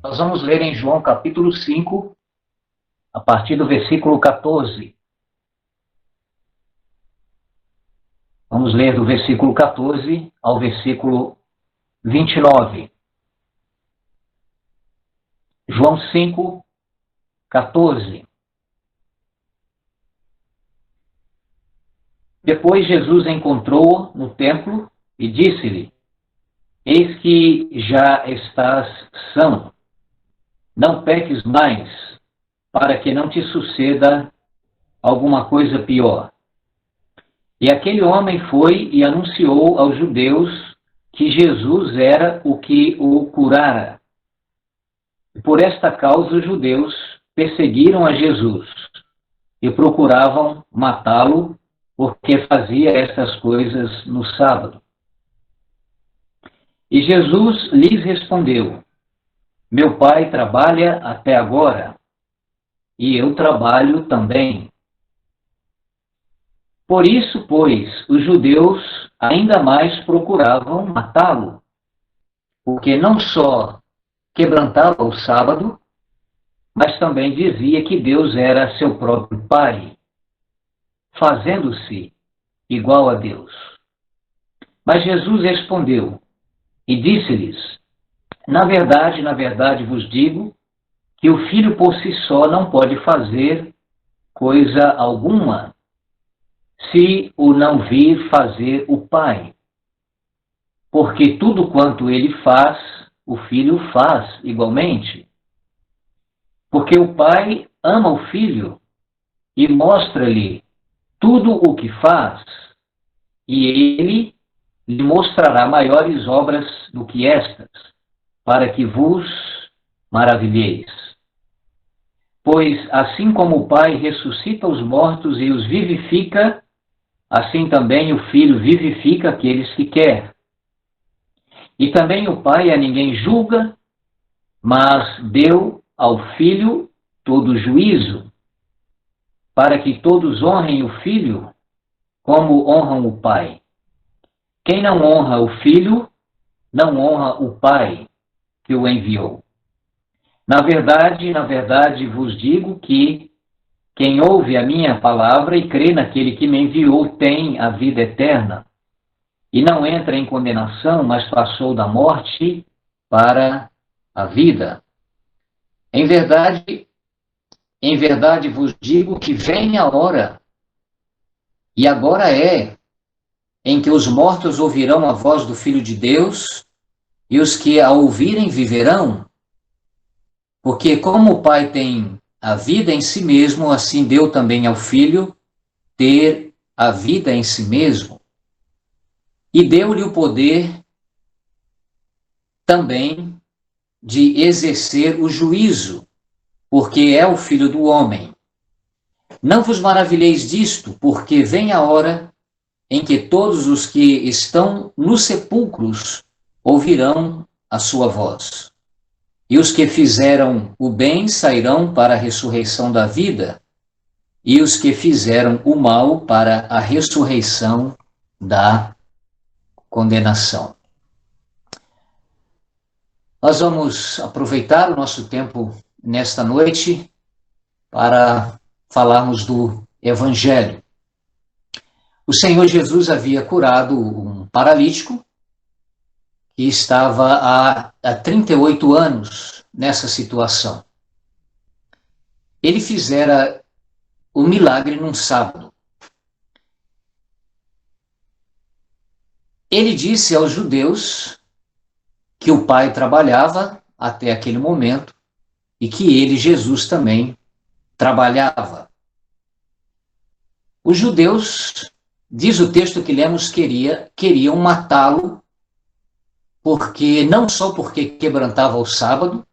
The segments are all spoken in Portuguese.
Nós vamos ler em João capítulo 5, a partir do versículo 14. Vamos ler do versículo 14 ao versículo 29. João 5, 14. Depois Jesus encontrou-o no templo e disse-lhe: Eis que já estás são, não peques mais, para que não te suceda alguma coisa pior. E aquele homem foi e anunciou aos judeus que Jesus era o que o curara. E por esta causa os judeus perseguiram a Jesus e procuravam matá-lo, porque fazia estas coisas no sábado. E Jesus lhes respondeu: Meu Pai trabalha até agora, e eu trabalho também. Por isso, pois, os judeus ainda mais procuravam matá-lo, porque não só quebrantava o sábado, mas também dizia que Deus era seu próprio Pai, fazendo-se igual a Deus. Mas Jesus respondeu e disse-lhes: na verdade vos digo que o Filho por si só não pode fazer coisa alguma, se o não vir fazer o Pai. Porque tudo quanto ele faz, o Filho faz igualmente. Porque o Pai ama o Filho e mostra-lhe tudo o que faz, e ele lhe mostrará maiores obras do que estas, para que vos maravilheis. Pois assim como o Pai ressuscita os mortos e os vivifica, assim também o Filho vivifica aqueles que quer. E também o Pai a ninguém julga, mas deu ao Filho todo juízo, para que todos honrem o Filho como honram o Pai. Quem não honra o Filho, não honra o Pai que o enviou. Na verdade vos digo que quem ouve a minha palavra e crê naquele que me enviou tem a vida eterna, e não entra em condenação, mas passou da morte para a vida. Em verdade vos digo que vem a hora, e agora é, em que os mortos ouvirão a voz do Filho de Deus, e os que a ouvirem viverão. Porque como o Pai tem a vida em si mesmo, assim deu também ao Filho ter a vida em si mesmo. E deu-lhe o poder também de exercer o juízo, porque é o Filho do homem. Não vos maravilheis disto, porque vem a hora em que todos os que estão nos sepulcros ouvirão a sua voz. E os que fizeram o bem sairão para a ressurreição da vida, e os que fizeram o mal para a ressurreição da condenação. Nós vamos aproveitar o nosso tempo nesta noite para falarmos do Evangelho. O Senhor Jesus havia curado um paralítico que estava há 38 anos nessa situação. Ele fizera o milagre num sábado. Ele disse aos judeus que o Pai trabalhava até aquele momento e que ele, Jesus, também trabalhava. Os judeus, diz o texto que lemos, queriam matá-lo, porque não só porque quebrantava o sábado,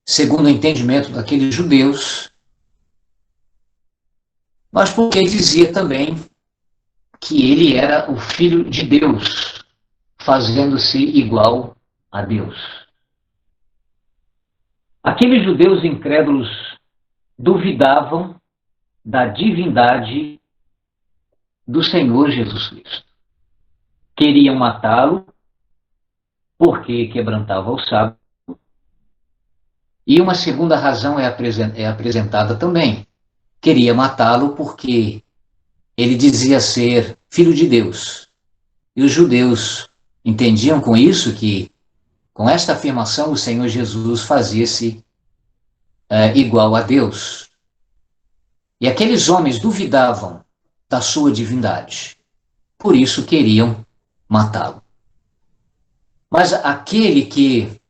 segundo o entendimento daqueles judeus, mas porque dizia também que ele era o Filho de Deus, fazendo-se igual a Deus. Aqueles judeus incrédulos duvidavam da divindade do Senhor Jesus Cristo. Queriam matá-lo porque quebrantava o sábado, E uma segunda razão é apresentada também. Queria matá-lo porque ele dizia ser filho de Deus. E os judeus entendiam com isso que, com esta afirmação, o Senhor Jesus fazia-se igual a Deus. E aqueles homens duvidavam da sua divindade. Por isso queriam matá-lo. Mas aquele que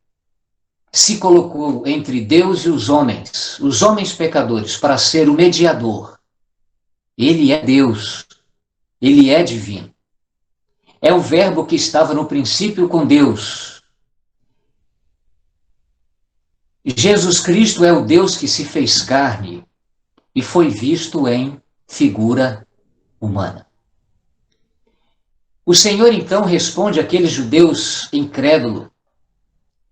se colocou entre Deus e os homens pecadores, para ser o mediador, ele é Deus, ele é divino. É o verbo que estava no princípio com Deus. Jesus Cristo é o Deus que se fez carne e foi visto em figura humana. O Senhor então responde àqueles judeus incrédulos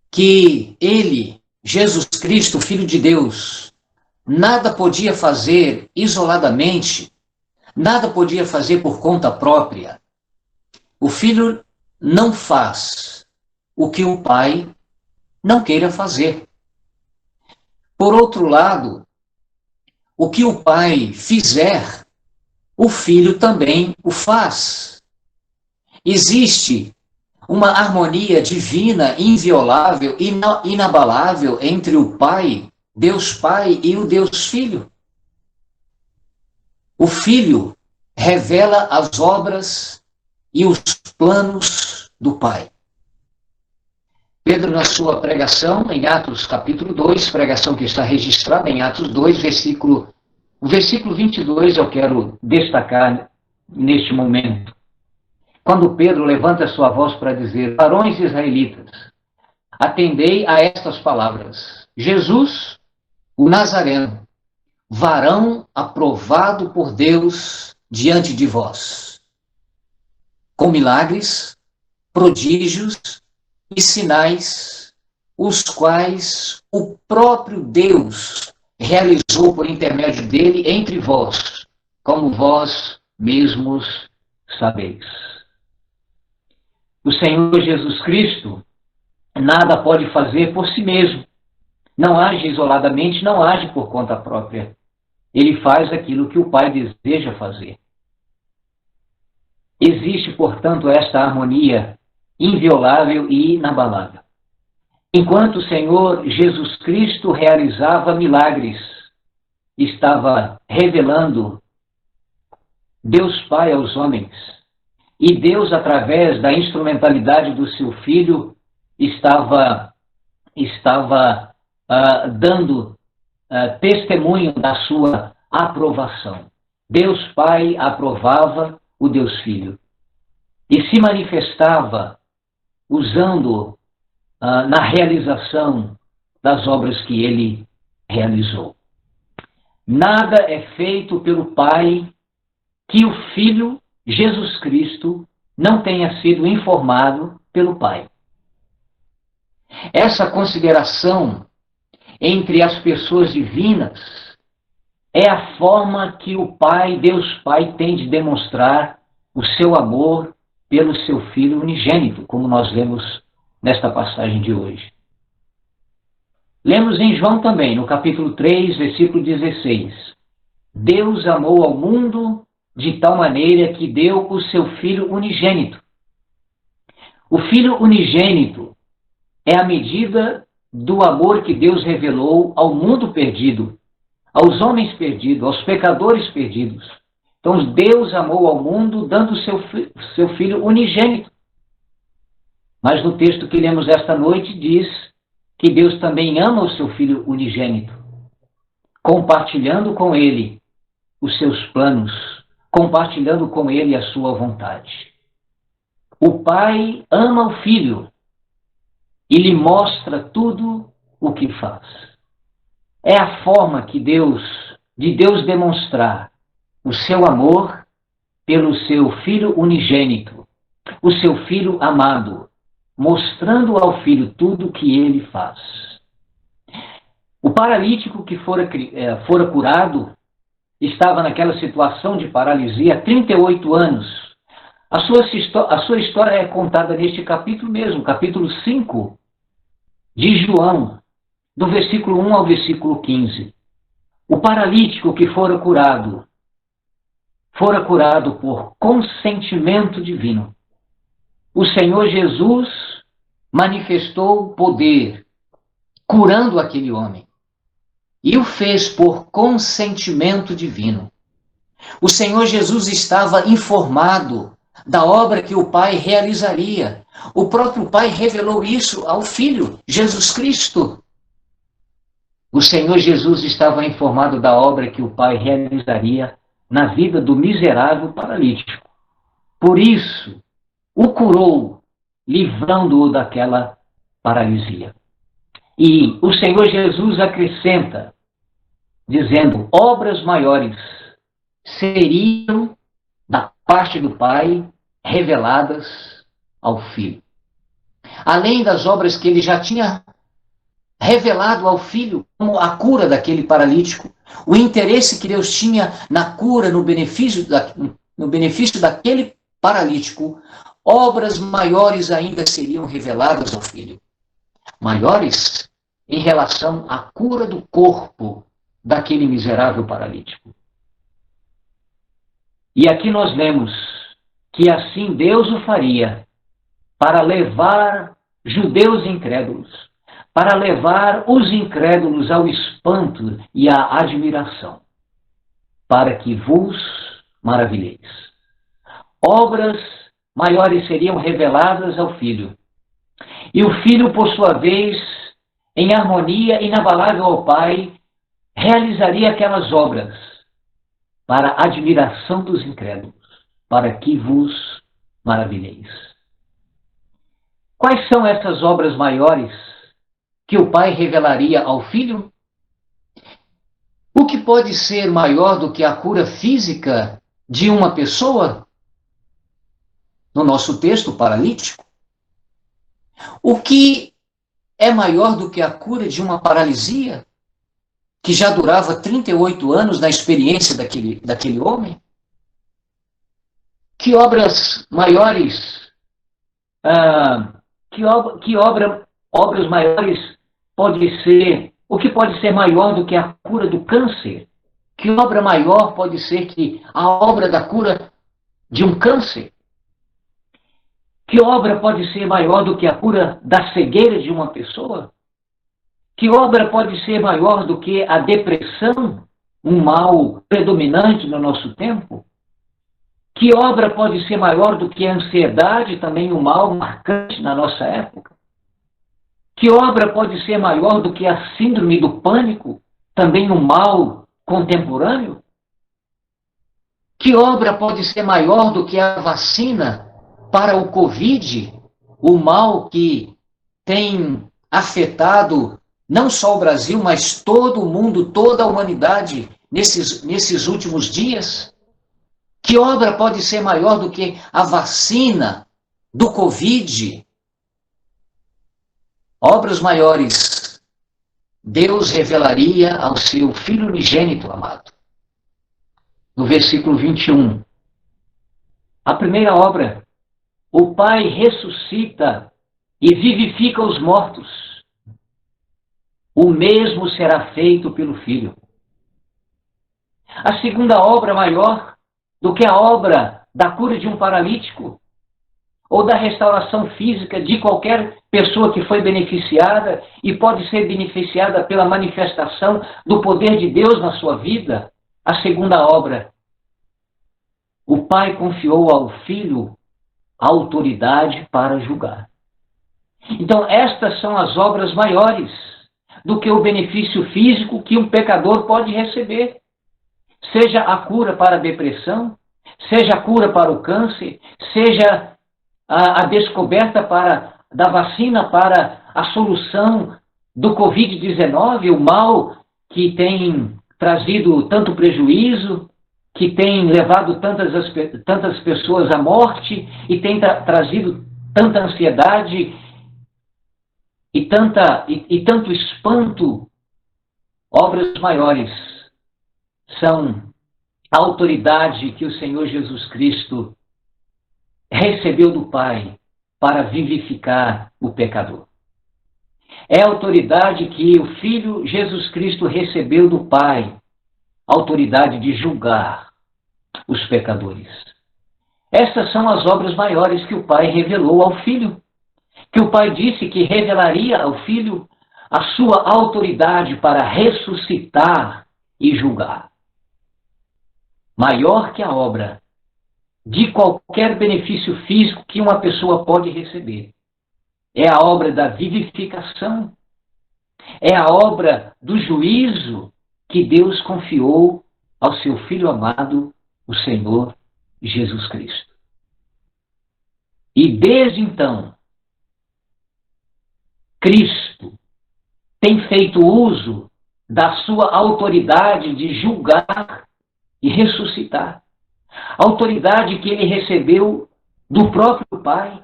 que ele, Jesus Cristo, Filho de Deus, nada podia fazer isoladamente, nada podia fazer por conta própria. O Filho não faz o que o Pai não queira fazer. Por outro lado, o que o Pai fizer, o Filho também o faz. Existe uma harmonia divina, inviolável, inabalável entre o Pai, Deus Pai, e o Deus Filho. O Filho revela as obras e os planos do Pai. Pedro, na sua pregação, em Atos capítulo 2, pregação que está registrada em Atos 2, o versículo 22 eu quero destacar neste momento. Quando Pedro levanta sua voz para dizer: varões israelitas, atendei a estas palavras. Jesus, o Nazareno, varão aprovado por Deus diante de vós, com milagres, prodígios e sinais, os quais o próprio Deus realizou por intermédio dele entre vós, como vós mesmos sabeis. O Senhor Jesus Cristo nada pode fazer por si mesmo. Não age isoladamente, não age por conta própria. Ele faz aquilo que o Pai deseja fazer. Existe, portanto, esta harmonia inviolável e inabalável. Enquanto o Senhor Jesus Cristo realizava milagres, estava revelando Deus Pai aos homens, e Deus, através da instrumentalidade do seu Filho, estava dando testemunho da sua aprovação. Deus Pai aprovava o Deus Filho e se manifestava usando na realização das obras que ele realizou. Nada é feito pelo Pai que o Filho, Jesus Cristo, não tenha sido informado pelo Pai. Essa consideração entre as pessoas divinas é a forma que o Pai, Deus Pai, tem de demonstrar o seu amor pelo seu Filho unigênito, como nós lemos nesta passagem de hoje. Lemos em João também, no capítulo 3, versículo 16. Deus amou ao mundo de tal maneira que deu o seu Filho unigênito. O Filho unigênito é a medida do amor que Deus revelou ao mundo perdido, aos homens perdidos, aos pecadores perdidos. Então Deus amou ao mundo dando o seu Filho unigênito. Mas no texto que lemos esta noite diz que Deus também ama o seu Filho unigênito, compartilhando com ele os seus planos, compartilhando com ele a sua vontade. O Pai ama o Filho e lhe mostra tudo o que faz. É a forma de Deus demonstrar o seu amor pelo seu Filho unigênito, o seu Filho amado, mostrando ao Filho tudo o que ele faz. O paralítico que fora curado estava naquela situação de paralisia há 38 anos. A sua história é contada neste capítulo mesmo, capítulo 5 de João, do versículo 1 ao versículo 15. O paralítico que fora curado por consentimento divino. O Senhor Jesus manifestou poder, curando aquele homem, e o fez por consentimento divino. O Senhor Jesus estava informado da obra que o Pai realizaria. O próprio Pai revelou isso ao Filho, Jesus Cristo. O Senhor Jesus estava informado da obra que o Pai realizaria na vida do miserável paralítico. Por isso, o curou, livrando-o daquela paralisia. E o Senhor Jesus acrescenta, dizendo, obras maiores seriam da parte do Pai reveladas ao Filho. Além das obras que ele já tinha revelado ao Filho, como a cura daquele paralítico, o interesse que Deus tinha na cura, no benefício daquele paralítico, obras maiores ainda seriam reveladas ao Filho. Maiores em relação à cura do corpo daquele miserável paralítico. E aqui nós lemos que assim Deus o faria para levar judeus incrédulos, para levar os incrédulos ao espanto e à admiração, para que vos maravilheis. Obras maiores seriam reveladas ao Filho. E o Filho, por sua vez, em harmonia inabalável ao Pai, realizaria aquelas obras para a admiração dos incrédulos, para que vos maravilheis. Quais são essas obras maiores que o Pai revelaria ao Filho? O que pode ser maior do que a cura física de uma pessoa? No nosso texto, paralítico. O que é maior do que a cura de uma paralisia, que já durava 38 anos na experiência daquele homem? Que obras maiores, obras maiores pode ser, o que pode ser maior do que a cura do câncer? Que obra maior pode ser que a obra da cura de um câncer? Que obra pode ser maior do que a cura da cegueira de uma pessoa? Que obra pode ser maior do que a depressão, um mal predominante no nosso tempo? Que obra pode ser maior do que a ansiedade, também um mal marcante na nossa época? Que obra pode ser maior do que a síndrome do pânico, também um mal contemporâneo? Que obra pode ser maior do que a vacina para o Covid, o mal que tem afetado não só o Brasil, mas todo o mundo, toda a humanidade nesses últimos dias? Que obra pode ser maior do que a vacina do Covid? Obras maiores Deus revelaria ao seu Filho unigênito amado. No versículo 21, a primeira obra, o Pai ressuscita e vivifica os mortos. O mesmo será feito pelo Filho. A segunda obra maior do que a obra da cura de um paralítico ou da restauração física de qualquer pessoa que foi beneficiada e pode ser beneficiada pela manifestação do poder de Deus na sua vida. A segunda obra, o Pai confiou ao Filho a autoridade para julgar. Então, estas são as obras maiores do que o benefício físico que um pecador pode receber. Seja a cura para a depressão, seja a cura para o câncer, seja a descoberta da vacina para a solução do Covid-19, o mal que tem trazido tanto prejuízo, que tem levado tantas pessoas à morte e tem trazido tanta ansiedade e tanto espanto. Obras maiores são a autoridade que o Senhor Jesus Cristo recebeu do Pai para vivificar o pecador. É a autoridade que o Filho Jesus Cristo recebeu do Pai, a autoridade de julgar os pecadores. Essas são as obras maiores que o Pai revelou ao Filho, que o Pai disse que revelaria ao Filho a sua autoridade para ressuscitar e julgar. Maior que a obra de qualquer benefício físico que uma pessoa pode receber. É a obra da vivificação. É a obra do juízo que Deus confiou ao seu Filho amado, o Senhor Jesus Cristo. E desde então, Cristo tem feito uso da sua autoridade de julgar e ressuscitar. Autoridade que ele recebeu do próprio Pai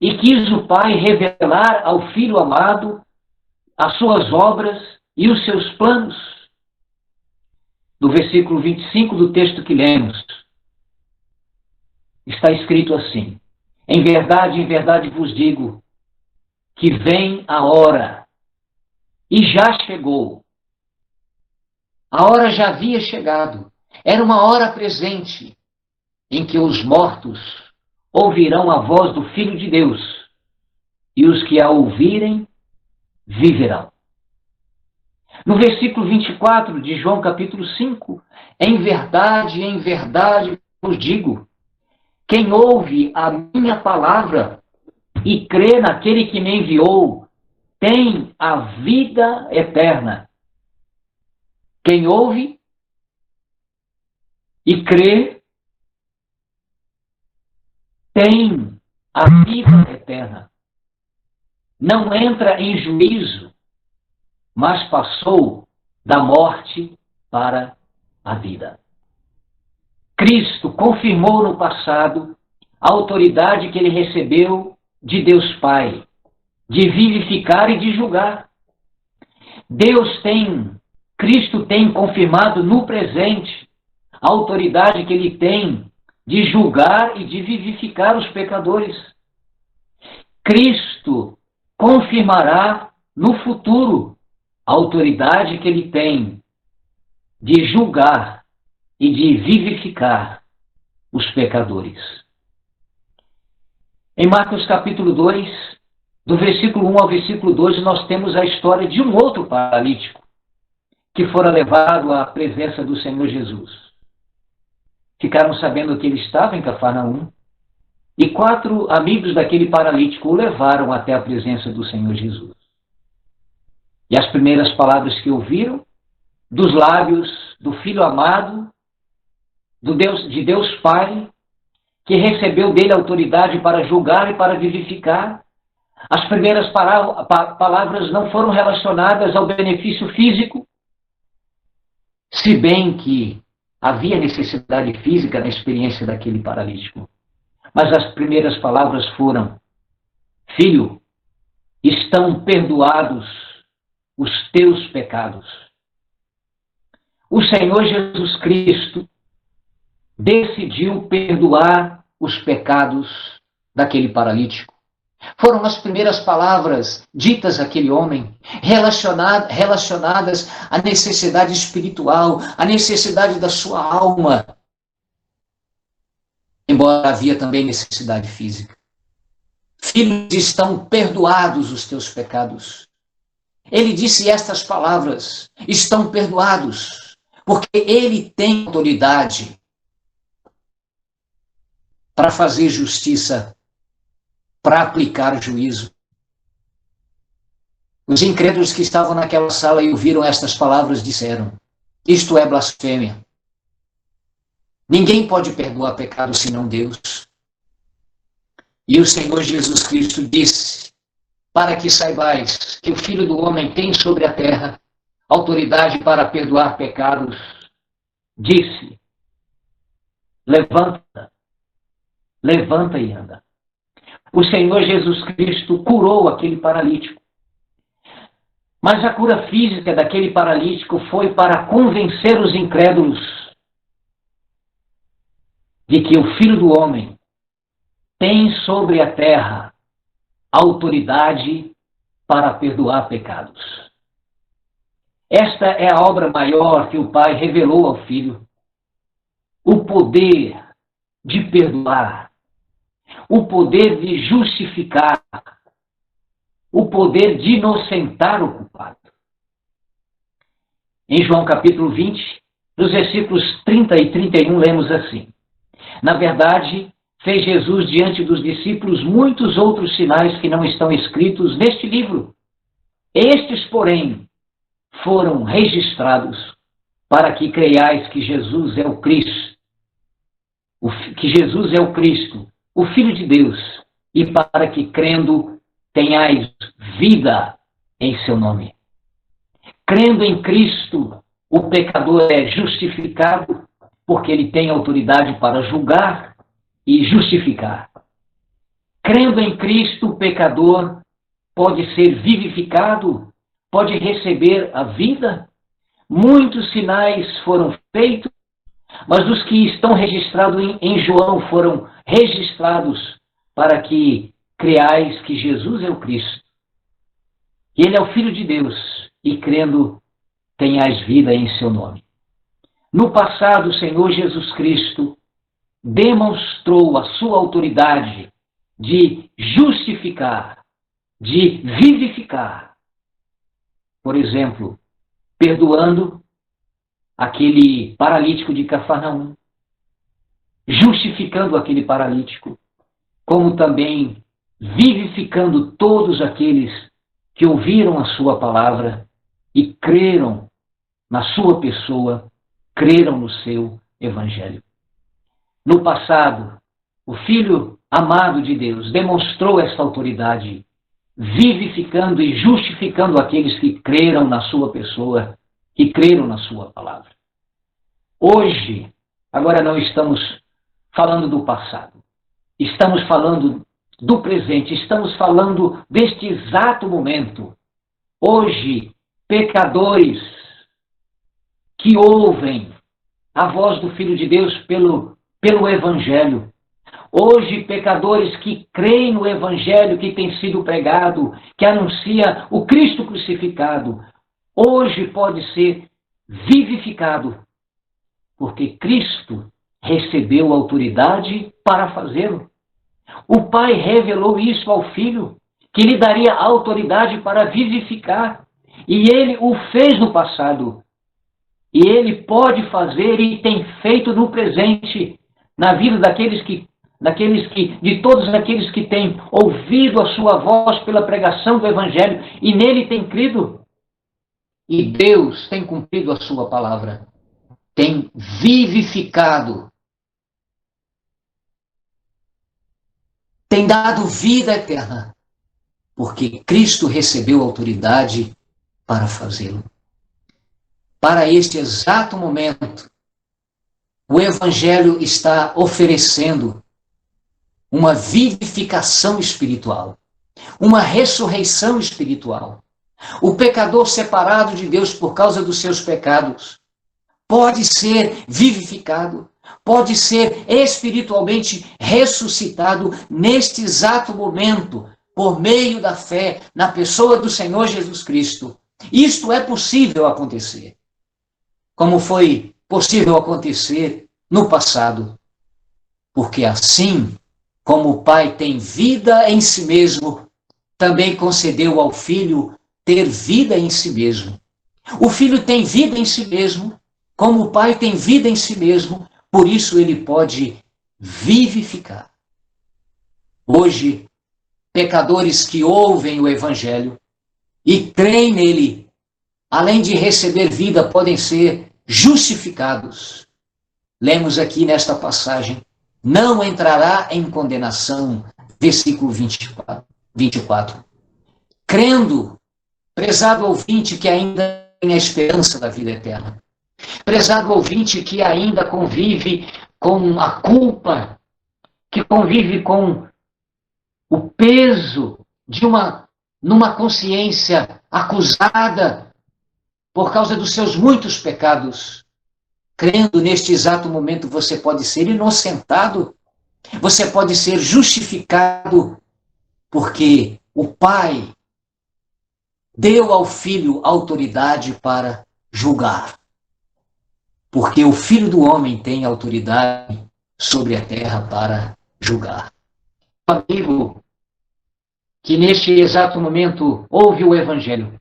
e quis o Pai revelar ao Filho amado as suas obras e os seus planos. No versículo 25 do texto que lemos, está escrito assim: em verdade vos digo que vem a hora, e já chegou. A hora já havia chegado. Era uma hora presente em que os mortos ouvirão a voz do Filho de Deus, e os que a ouvirem viverão. No versículo 24 de João capítulo 5, em verdade vos digo, quem ouve a minha palavra e crê naquele que me enviou, tem a vida eterna. Quem ouve e crê, tem a vida eterna. Não entra em juízo, mas passou da morte para a vida. Cristo confirmou no passado a autoridade que ele recebeu de Deus Pai, de vivificar e de julgar. Cristo tem confirmado no presente a autoridade que ele tem de julgar e de vivificar os pecadores. Cristo confirmará no futuro a autoridade que ele tem de julgar e de vivificar os pecadores. Em Marcos capítulo 2, do versículo 1 ao versículo 12, nós temos a história de um outro paralítico que fora levado à presença do Senhor Jesus. Ficaram sabendo que ele estava em Cafarnaum, e 4 amigos daquele paralítico o levaram até a presença do Senhor Jesus. E as primeiras palavras que ouviram dos lábios do Filho amado, de Deus Pai, que recebeu dele autoridade para julgar e para vivificar, as primeiras palavras não foram relacionadas ao benefício físico, se bem que havia necessidade física na experiência daquele paralítico. Mas as primeiras palavras foram: Filho, estão perdoados os teus pecados. O Senhor Jesus Cristo decidiu perdoar os pecados daquele paralítico. Foram as primeiras palavras ditas àquele homem, relacionadas à necessidade espiritual, à necessidade da sua alma, embora havia também necessidade física. Filhos, estão perdoados os teus pecados. Ele disse estas palavras: estão perdoados, porque ele tem autoridade para fazer justiça, para aplicar juízo. Os incrédulos que estavam naquela sala e ouviram estas palavras disseram: isto é blasfêmia. Ninguém pode perdoar pecado senão Deus. E o Senhor Jesus Cristo disse: para que saibais que o Filho do Homem tem sobre a terra autoridade para perdoar pecados, disse: levanta e anda. O Senhor Jesus Cristo curou aquele paralítico. Mas a cura física daquele paralítico foi para convencer os incrédulos de que o Filho do Homem tem sobre a terra autoridade para perdoar pecados. Esta é a obra maior que o Pai revelou ao Filho. O poder de perdoar, o poder de justificar, o poder de inocentar o culpado. Em João capítulo 20, nos versículos 30 e 31, lemos assim: Na verdade, fez Jesus diante dos discípulos muitos outros sinais que não estão escritos neste livro. Estes, porém, foram registrados para que creiais que Jesus é o Cristo, o Filho de Deus, e para que, crendo, tenhais vida em seu nome. Crendo em Cristo, o pecador é justificado, porque ele tem autoridade para julgar e justificar. Crendo em Cristo, o pecador pode ser vivificado, pode receber a vida. Muitos sinais foram feitos, mas os que estão registrados em João foram registrados para que creais que Jesus é o Cristo. E ele é o Filho de Deus, e crendo, tenhais vida em seu nome. No passado, o Senhor Jesus Cristo demonstrou a sua autoridade de justificar, de vivificar. Por exemplo, perdoando aquele paralítico de Cafarnaum, justificando aquele paralítico, como também vivificando todos aqueles que ouviram a sua palavra e creram na sua pessoa, creram no seu evangelho. No passado, o Filho amado de Deus demonstrou esta autoridade, vivificando e justificando aqueles que creram na sua pessoa, que creram na sua palavra. Hoje, agora não estamos falando do passado, estamos falando do presente, estamos falando deste exato momento. Hoje, pecadores que ouvem a voz do Filho de Deus pelo Evangelho. Hoje, pecadores que creem no Evangelho que tem sido pregado, que anuncia o Cristo crucificado, hoje pode ser vivificado, porque Cristo recebeu autoridade para fazê-lo. O Pai revelou isso ao Filho, que lhe daria autoridade para vivificar, e ele o fez no passado. E ele pode fazer e tem feito no presente, na vida de todos aqueles que têm ouvido a sua voz pela pregação do Evangelho e nele têm crido. E Deus tem cumprido a sua palavra, tem vivificado, tem dado vida eterna, porque Cristo recebeu autoridade para fazê-lo. Para este exato momento, o Evangelho está oferecendo uma vivificação espiritual, uma ressurreição espiritual. O pecador separado de Deus por causa dos seus pecados pode ser vivificado, pode ser espiritualmente ressuscitado neste exato momento, por meio da fé na pessoa do Senhor Jesus Cristo. Isto é possível acontecer, como foi possível acontecer no passado, porque assim como o Pai tem vida em si mesmo, também concedeu ao Filho ter vida em si mesmo. O Filho tem vida em si mesmo, como o Pai tem vida em si mesmo, por isso ele pode vivificar. Hoje, pecadores que ouvem o Evangelho e creem nele, além de receber vida, podem ser justificados. Lemos aqui nesta passagem: não entrará em condenação, versículo 24. Crendo, prezado ouvinte que ainda tem a esperança da vida eterna, prezado ouvinte que ainda convive com a culpa, que convive com o peso de numa consciência acusada por causa dos seus muitos pecados. Crendo neste exato momento, você pode ser inocentado, você pode ser justificado, porque o Pai deu ao Filho autoridade para julgar, porque o Filho do Homem tem autoridade sobre a terra para julgar. Amigo, que neste exato momento ouve o Evangelho,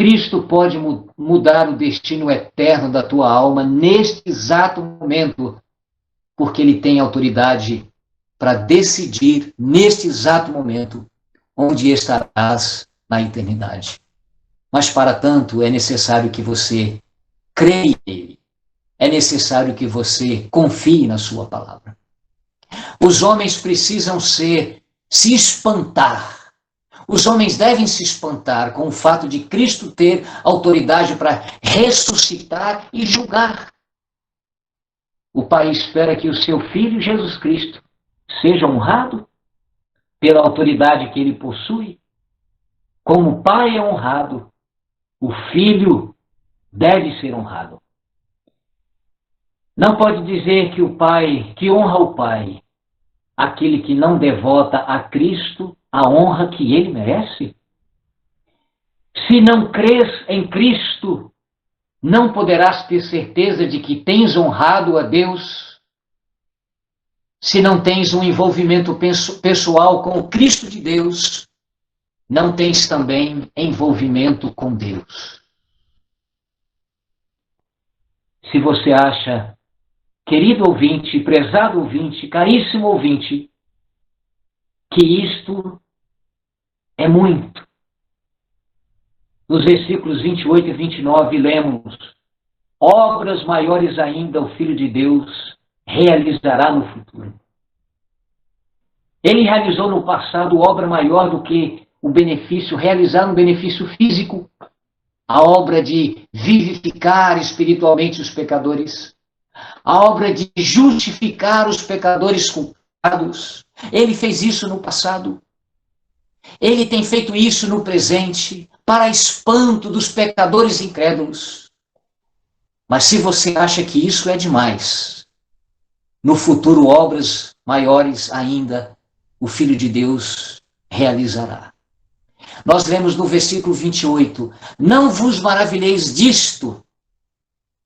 Cristo pode mudar o destino eterno da tua alma neste exato momento, porque Ele tem autoridade para decidir neste exato momento onde estarás na eternidade. Mas para tanto é necessário que você creia nele. É necessário que você confie na sua palavra. Os homens precisam se espantar. Os homens devem se espantar com o fato de Cristo ter autoridade para ressuscitar e julgar. O Pai espera que o seu Filho Jesus Cristo seja honrado pela autoridade que ele possui. Como o Pai é honrado, o Filho deve ser honrado. Não pode dizer que o Pai, que honra o Pai, aquele que não devota a Cristo a honra que ele merece. Se não crês em Cristo, não poderás ter certeza de que tens honrado a Deus. Se não tens um envolvimento pessoal com o Cristo de Deus, não tens também envolvimento com Deus. Se você acha, querido ouvinte, prezado ouvinte, caríssimo ouvinte, que isto é muito. Nos versículos 28 e 29 lemos: obras maiores ainda o Filho de Deus realizará no futuro. Ele realizou no passado obra maior do que o benefício, realizar um benefício físico, a obra de vivificar espiritualmente os pecadores, a obra de justificar os pecadores culpados. Ele fez isso no passado. Ele tem feito isso no presente, para espanto dos pecadores incrédulos. Mas se você acha que isso é demais, no futuro obras maiores ainda o Filho de Deus realizará. Nós lemos no versículo 28, não vos maravilheis disto,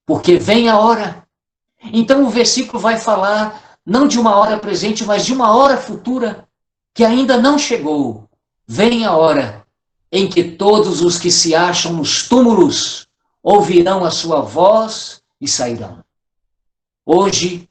porque vem a hora. Então o versículo vai falar não de uma hora presente, mas de uma hora futura, que ainda não chegou. Vem a hora em que todos os que se acham nos túmulos ouvirão a sua voz e sairão. Hoje,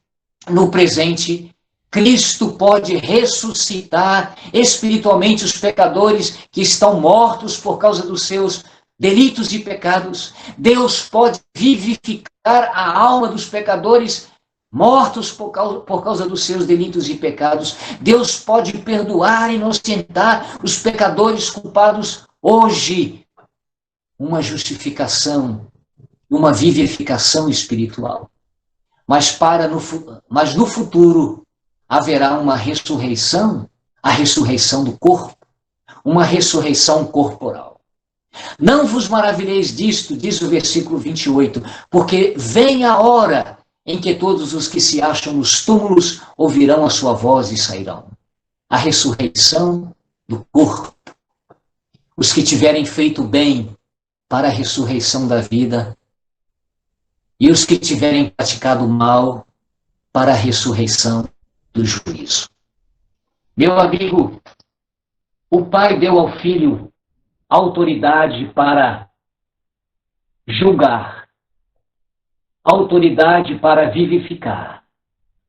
no presente, Cristo pode ressuscitar espiritualmente os pecadores que estão mortos por causa dos seus delitos e pecados. Deus pode vivificar a alma dos pecadores mortos por causa dos seus delitos e pecados. Deus pode perdoar e inocentar os pecadores culpados hoje. Uma justificação, uma vivificação espiritual. Mas no futuro haverá uma ressurreição, a ressurreição do corpo, uma ressurreição corporal. Não vos maravilheis disto, diz o versículo 28, porque vem a hora em que todos os que se acham nos túmulos ouvirão a sua voz e sairão. A ressurreição do corpo. Os que tiverem feito bem para a ressurreição da vida e os que tiverem praticado mal para a ressurreição do juízo. Meu amigo, o Pai deu ao Filho autoridade para julgar, autoridade para vivificar.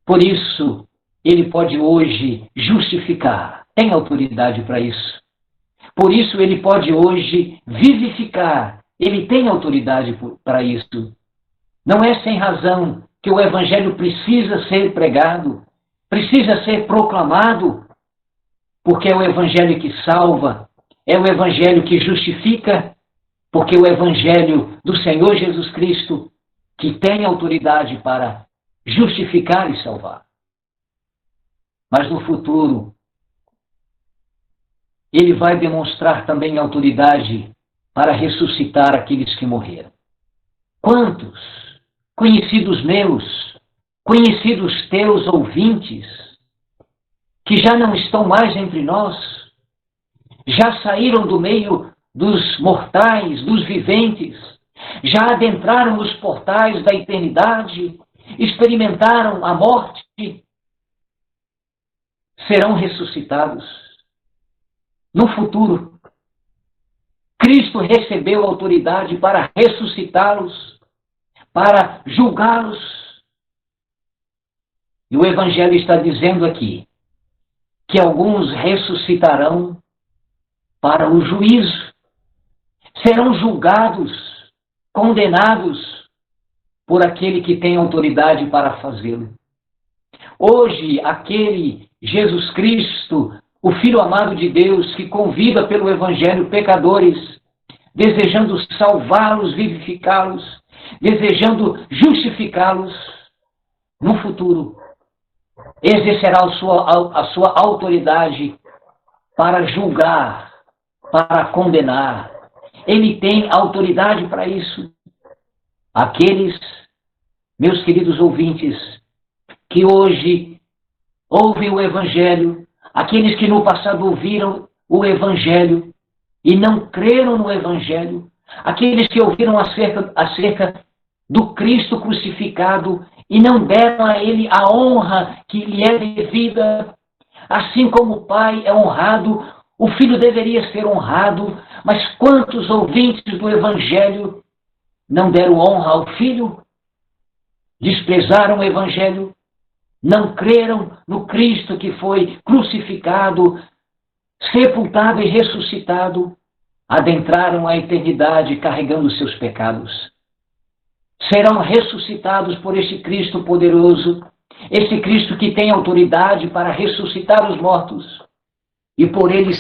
Por isso, ele pode hoje justificar, tem autoridade para isso. Por isso, ele pode hoje vivificar, ele tem autoridade para isso. Não é sem razão que o Evangelho precisa ser pregado, precisa ser proclamado, porque é o Evangelho que salva, é o Evangelho que justifica, porque é o Evangelho do Senhor Jesus Cristo que tem autoridade para justificar e salvar. Mas no futuro, ele vai demonstrar também autoridade para ressuscitar aqueles que morreram. Quantos conhecidos meus, conhecidos teus ouvintes, que já não estão mais entre nós, já saíram do meio dos mortais, dos viventes, já adentraram os portais da eternidade, experimentaram a morte, serão ressuscitados. No futuro, Cristo recebeu autoridade para ressuscitá-los, para julgá-los. E o Evangelho está dizendo aqui que alguns ressuscitarão para o juízo, serão julgados, condenados por aquele que tem autoridade para fazê-lo. Hoje, aquele Jesus Cristo, o Filho amado de Deus, que convida pelo Evangelho pecadores, desejando salvá-los, vivificá-los, desejando justificá-los, no futuro, exercerá a sua autoridade para julgar, para condenar. Ele tem autoridade para isso. Aqueles, meus queridos ouvintes, que hoje ouvem o Evangelho, aqueles que no passado ouviram o Evangelho e não creram no Evangelho, aqueles que ouviram acerca do Cristo crucificado e não deram a Ele a honra que lhe é devida, assim como o Pai é honrado, o Filho deveria ser honrado, mas quantos ouvintes do Evangelho não deram honra ao Filho, desprezaram o Evangelho, não creram no Cristo que foi crucificado, sepultado e ressuscitado, adentraram a eternidade carregando seus pecados. Serão ressuscitados por este Cristo poderoso, este Cristo que tem autoridade para ressuscitar os mortos, e por ele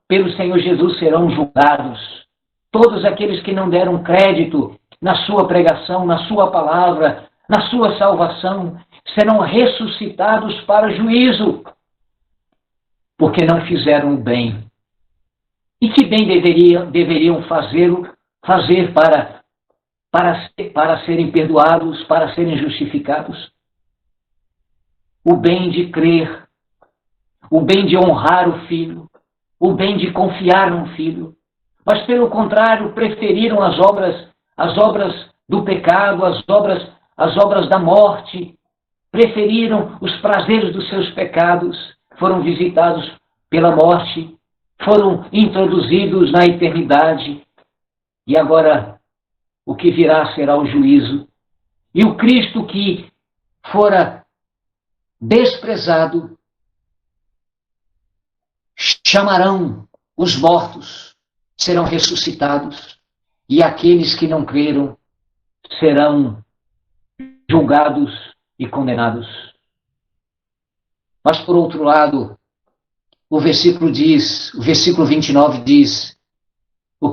pelo Senhor Jesus serão julgados. Todos aqueles que não deram crédito na sua pregação, na sua palavra, na sua salvação, serão ressuscitados para juízo, porque não fizeram o bem. E que bem deveriam fazer para serem perdoados, para serem justificados? O bem de crer, o bem de honrar o Filho, o bem de confiar no Filho. Mas, pelo contrário, preferiram as obras do pecado, as obras da morte, preferiram os prazeres dos seus pecados, foram visitados pela morte, foram introduzidos na eternidade, e agora o que virá será o juízo. E o Cristo que fora desprezado, chamarão os mortos, serão ressuscitados, e aqueles que não creram serão julgados e condenados. Mas, por outro lado, o versículo 29 diz, os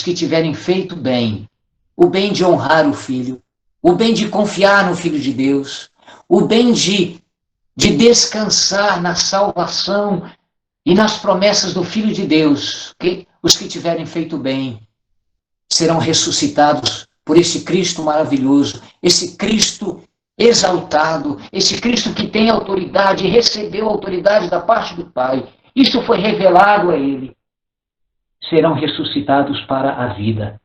que tiverem feito bem, o bem de honrar o Filho, o bem de confiar no Filho de Deus, o bem de descansar na salvação e nas promessas do Filho de Deus, os que tiverem feito bem serão ressuscitados por esse Cristo maravilhoso, esse Cristo exaltado, esse Cristo que tem autoridade, recebeu autoridade da parte do Pai. Isso foi revelado a ele. Serão ressuscitados para a vida,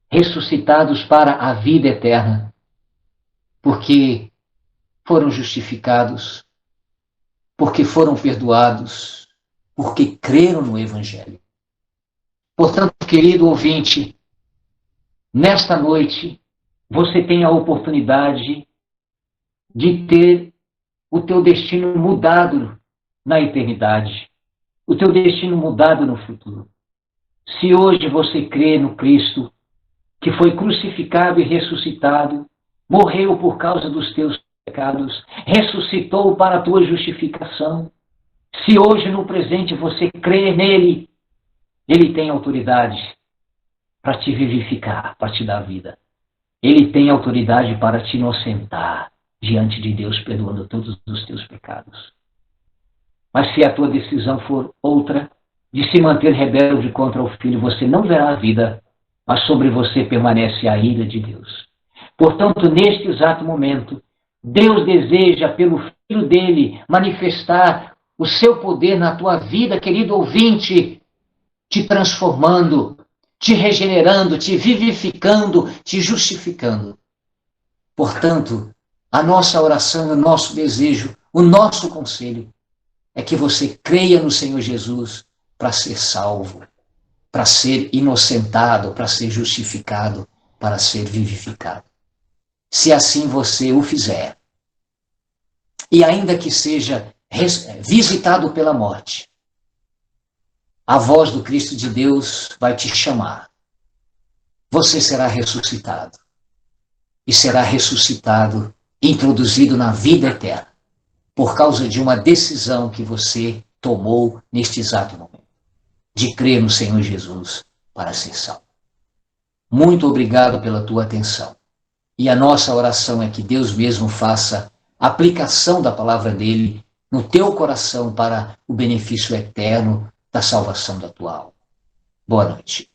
ressuscitados para a vida eterna, porque foram justificados, porque foram perdoados, porque creram no Evangelho. Portanto, querido ouvinte, nesta noite, você tem a oportunidade de ter o teu destino mudado na eternidade, o teu destino mudado no futuro. Se hoje você crê no Cristo, que foi crucificado e ressuscitado, morreu por causa dos teus pecados, ressuscitou para a tua justificação, se hoje no presente você crê nele, ele tem autoridade para te vivificar, para te dar vida. Ele tem autoridade para te inocentar diante de Deus, perdoando todos os teus pecados. Mas se a tua decisão for outra, de se manter rebelde contra o Filho, você não verá a vida, mas sobre você permanece a ira de Deus. Portanto, neste exato momento, Deus deseja, pelo Filho dele, manifestar o seu poder na tua vida, querido ouvinte, te transformando, te regenerando, te vivificando, te justificando. Portanto, a nossa oração, o nosso desejo, o nosso conselho é que você creia no Senhor Jesus para ser salvo, para ser inocentado, para ser justificado, para ser vivificado. Se assim você o fizer, e ainda que seja visitado pela morte, a voz do Cristo de Deus vai te chamar. Você será ressuscitado. E será ressuscitado, introduzido na vida eterna, por causa de uma decisão que você tomou neste exato momento, de crer no Senhor Jesus para ser salvo. Muito obrigado pela tua atenção. E a nossa oração é que Deus mesmo faça aplicação da palavra dele no teu coração para o benefício eterno da salvação da tua alma. Boa noite.